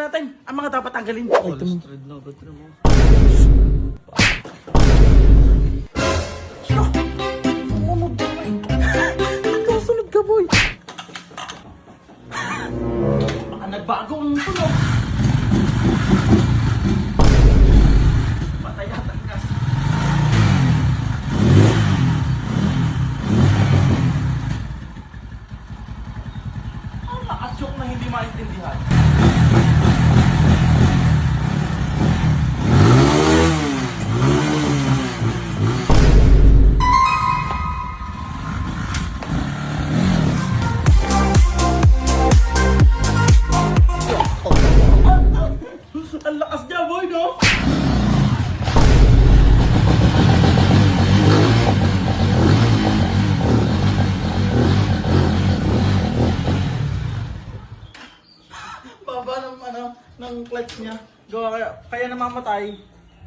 natin ang mga dapat tanggalin. Balustrade na agad rin mo. Sumunod ka, boy. Susunod ka, boy. Baka nagbago ang tunog. Patay yata ang gas. Ang nakatsok na hindi maintindihan. Ang lakas niya, boy, no? Baba ng clutch niya. Kaya namamatay.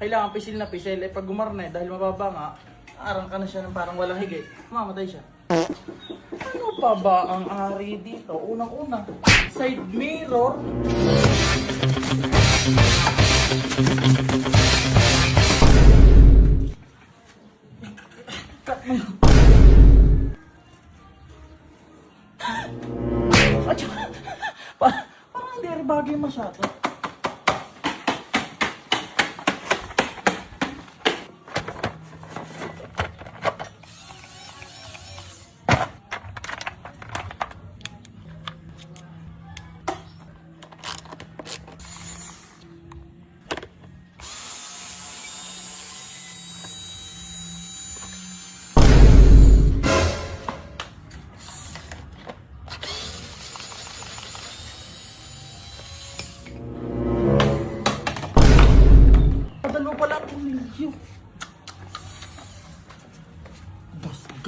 Kailangan pisil na pisil. Eh, pag gumarne, dahil mababa nga, arang ka na siya ng parang walang higit. Mamamatay siya. Ano pa ba ang ari dito? Unang-una, side mirror. Cut mo. At saka, parang hindi rin bagay masyado. Padalo pala ang pumilyo.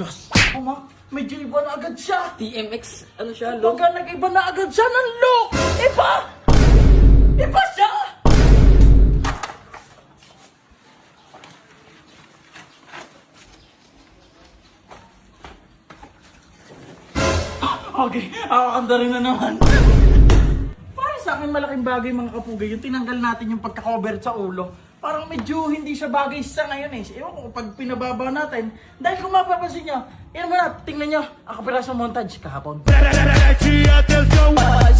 Gas. Ama, medyo iba na agad siya. TMX, ano siya, low? Pagka nag-iba na agad siya ng look! Iba! Iba siya! Okay, kakakanda rin na naman. Para sa akin malaking bagay mga kapugay, yung tinanggal natin yung pagka-cover sa ulo. Parang medyo hindi siya bagay sa ngayon eh. Ewan ko pag pinababa natin, dahil kung mapapansin nyo, yan mo na, tingnan nyo, ang kapirasong montage kahapon. Pode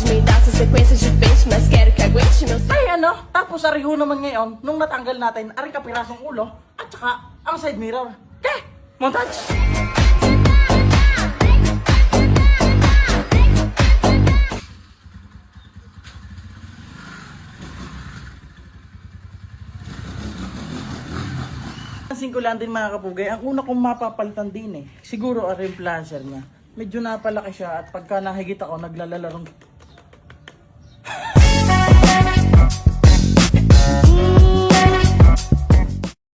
me dar essa sequência de peixe, mas quero que aguente meu Ay ano, tapos ariho naman ngayon, nung natanggal natin, aring kapirasong ulo, at saka ang side mirror. Okay, montage! Pansin ko lang din mga kapugay, ang una kong mapapalitan din siguro ang replacer niya. Medyo napalaki siya at pagka nahigit ako, naglalarong